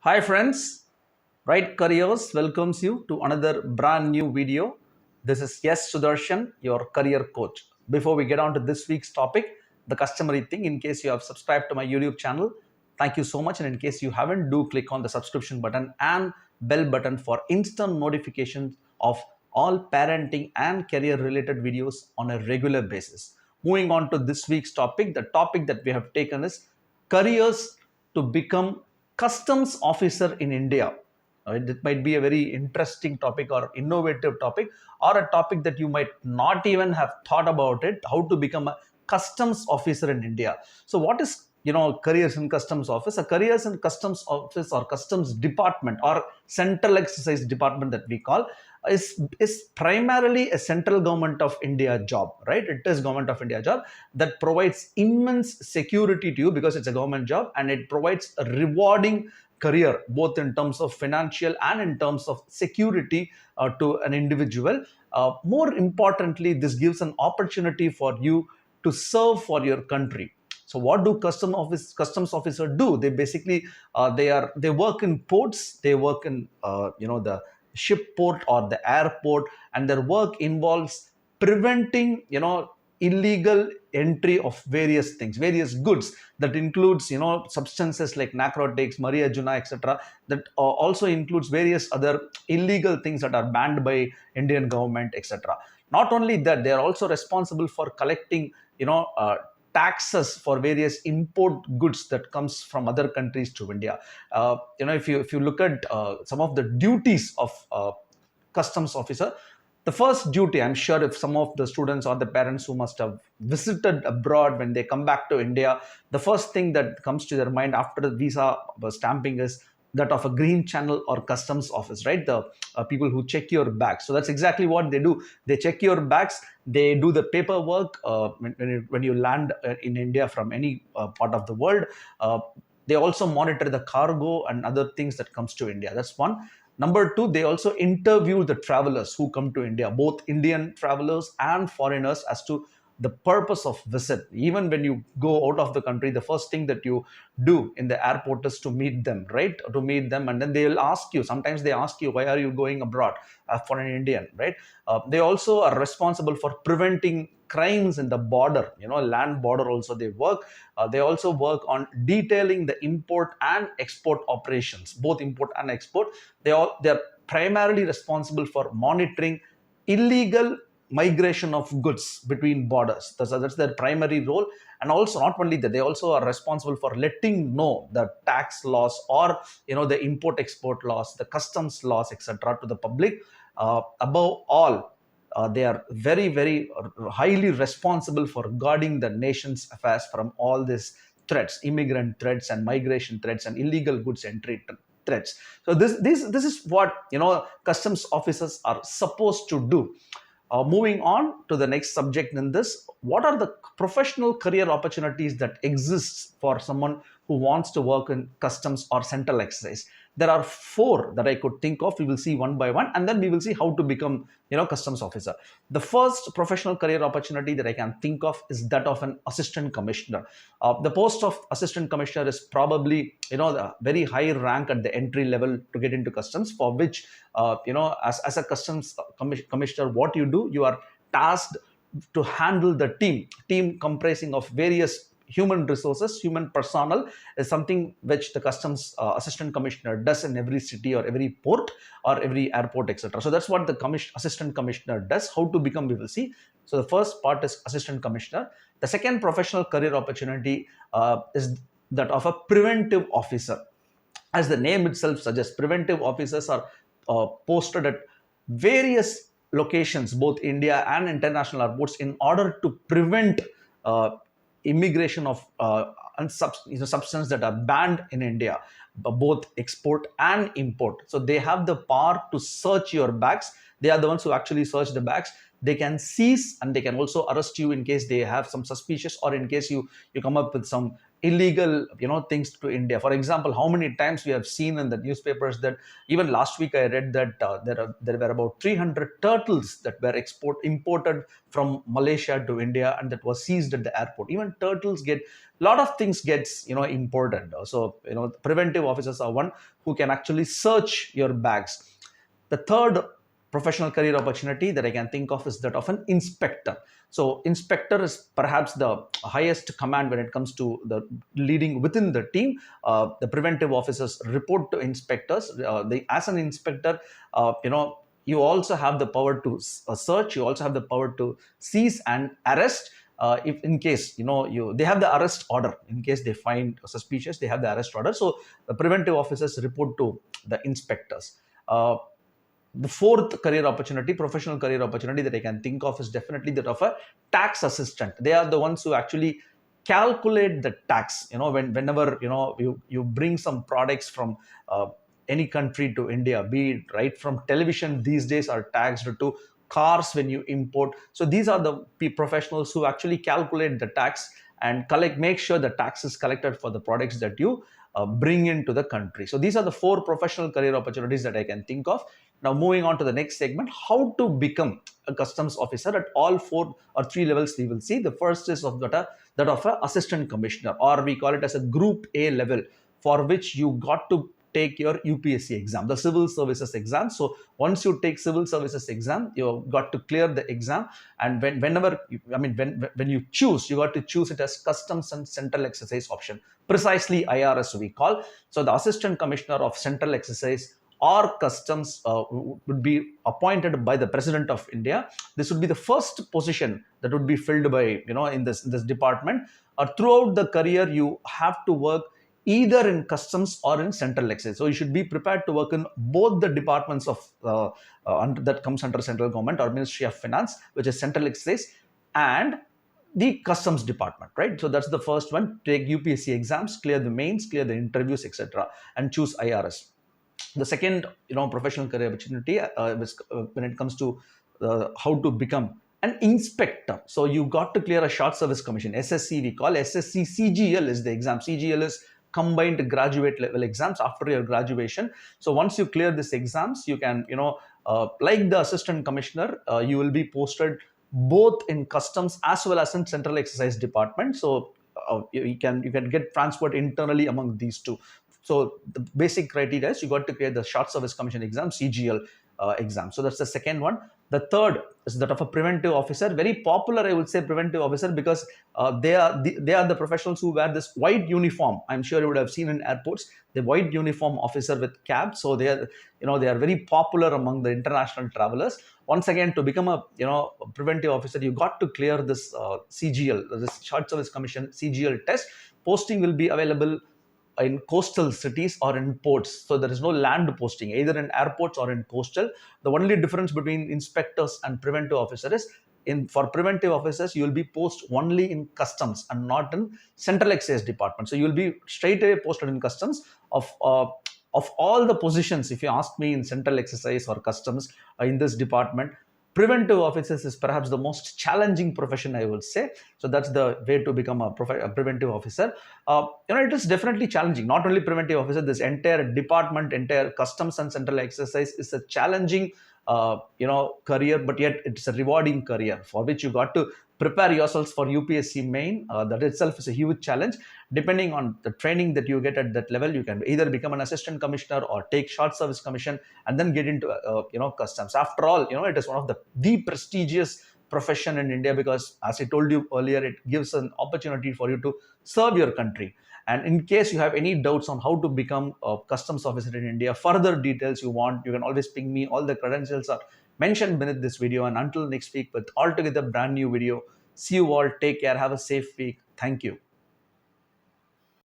Hi friends, Right Careers welcomes you to another brand new video. This is Yes Sudarshan, your career coach. Before we get on to this week's topic, the customary thing, in case you have subscribed to my YouTube channel, thank you so much. And in case you haven't, do click on the subscription button and bell button for instant notifications of all parenting and career related videos on a regular basis. Moving on to this week's topic, the topic that we have taken is careers to become customs officer in India. It might be a very interesting topic or innovative topic, or a topic that you might not even have thought about it, how to become a customs officer in India. So what is careers in customs office? A careers in customs office or customs department or central excise department that we call is primarily a central government of India job, right? It is government of India job that provides immense security to you because it's a government job, and it provides a rewarding career both in terms of financial and in terms of security to an individual. More importantly, this gives an opportunity for you to serve for your country. So what do customs officer do? They basically they work in ports, they work in the ship port or the airport, and their work involves preventing illegal entry of various things, various goods. That includes substances like narcotics, marijuana, etc. That also includes various other illegal things that are banned by Indian government, etc. Not only that, they are also responsible for collecting taxes for various import goods that comes from other countries to India. If you look at some of the duties of customs officer, the first duty, I'm sure if some of the students or the parents who must have visited abroad, when they come back to India, the first thing that comes to their mind after the visa stamping is that of a green channel or customs office, right? The people who check your bags. So that's exactly what they do. They check your bags. They do the paperwork when you land in India from any part of the world. uh, they also monitor the cargo and other things that comes to India. That's one. Number two, they also interview the travelers who come to India, both Indian travelers and foreigners, as to the purpose of visit. Even when you go out of the country, the first thing that you do in the airport is to meet them, right? To meet them, and then they'll ask you. Sometimes they ask you, "Why are you going abroad?" For an Indian, right? They also are responsible for preventing crimes in the border, land border. Also, they work. They also work on detailing the import and export operations, both import and export. They're primarily responsible for monitoring illegal migration of goods between borders. That's their primary role. And also, not only that, they also are responsible for letting know the tax laws or the import export laws, the customs laws, etc., to the public. Above all, they are very, very highly responsible for guarding the nation's affairs from all these threats, immigrant threats and migration threats and illegal goods entry threats. So this is what customs officers are supposed to do. Moving on to the next subject in this, what are the professional career opportunities that exists for someone who wants to work in customs or central excise? There are four that I could think of. We will see one by one, and then we will see how to become customs officer. The first professional career opportunity that I can think of is that of an assistant commissioner. The post of assistant commissioner is probably the very high rank at the entry level to get into customs, for which as a customs commissioner, what you do, you are tasked to handle the team comprising of various human resources. Human personnel is something which the customs assistant commissioner does in every city or every port or every airport, etc. So that's what the assistant commissioner does. How to become, we will see. So the first part is assistant commissioner. The second professional career opportunity is that of a preventive officer. As the name itself suggests, preventive officers are posted at various locations, both India and international airports, in order to prevent uh, immigration of substances that are banned in India, both export and import. So they have the power to search your bags. They are the ones who actually search the bags. They can seize and they can also arrest you in case they have some suspicious, or in case you come up with some illegal things to India. For example, how many times we have seen in the newspapers that even last week I read that there were about 300 turtles that were imported from Malaysia to India, and that was seized at the airport. Even turtles get a lot of things gets imported. So preventive officers are one who can actually search your bags. The third professional career opportunity that I can think of is that of an inspector. So inspector is perhaps the highest command when it comes to the leading within the team. The preventive officers report to inspectors. As an inspector, you also have the power to search. You also have the power to seize and arrest. If in case they have the arrest order. In case they find suspicious, they have the arrest order. So the preventive officers report to the inspectors. The fourth career opportunity, professional career opportunity that I can think of is definitely that of a tax assistant. They are the ones who actually calculate the tax. Whenever you bring some products from any country to India, be it right from television these days are taxed, to cars when you import. So these are the professionals who actually calculate the tax and make sure the tax is collected for the products that you bring into the country. So these are the four professional career opportunities that I can think of. Now, moving on to the next segment, how to become a customs officer at all four or three levels. We will see the first is of that of an assistant commissioner, or we call it as a group A level, for which you got to take your UPSC exam, the civil services exam. So once you take civil services exam, you got to clear the exam, and when you choose, you got to choose it as Customs and Central Excise option, precisely IRS we call. So the assistant commissioner of Central Excise or customs would be appointed by the President of India. This would be the first position that would be filled by in this department. Throughout the career, you have to work either in customs or in central excise. So you should be prepared to work in both the departments of that comes under central government or Ministry of Finance, which is central excise, and the customs department, right? So that's the first one. Take UPSC exams, clear the mains, clear the interviews, etc., and choose IRS. The second professional career opportunity when it comes to how to become an inspector. So you got to clear a short service commission, SSC we call. SSC CGL is the exam. CGL is combined graduate level exams after your graduation. So once you clear these exams, you can like the assistant commissioner, you will be posted both in customs as well as in central excise department. So you can get transferred internally among these two. So the basic criteria is you got to clear the short service commission exam, CGL exam. So that's the second one. The third is that of a preventive officer. Very popular, I would say, preventive officer, because they are the professionals who wear this white uniform. I'm sure you would have seen in airports the white uniform officer with cap. So they are very popular among the international travelers. Once again, to become a preventive officer, you got to clear this CGL, this short service commission CGL test. Posting will be available in coastal cities or in ports. So there is no land posting either in airports or in coastal. The only difference between inspectors and preventive officers is for preventive officers, you will be posted only in customs and not in central excise department. So you will be straight away posted in customs. Of all the positions, if you ask me, in central excise or customs in this department, preventive officers is perhaps the most challenging profession, I would say. So that's the way to become a preventive officer. It is definitely challenging. Not only preventive officer, this entire department, entire customs and central exercise is a challenging career, but yet it's a rewarding career for which you got to prepare yourselves for UPSC main. That itself is a huge challenge. Depending on the training that you get at that level, you can either become an assistant commissioner or take short service commission and then get into customs. After all, it is one of the prestigious profession in India, because as I told you earlier, it gives an opportunity for you to serve your country. And in case you have any doubts on how to become a customs officer in India, further details you want, you can always ping me. All the credentials are mentioned beneath this video. And until next week with altogether brand new video, see you all. Take care. Have a safe week. Thank you.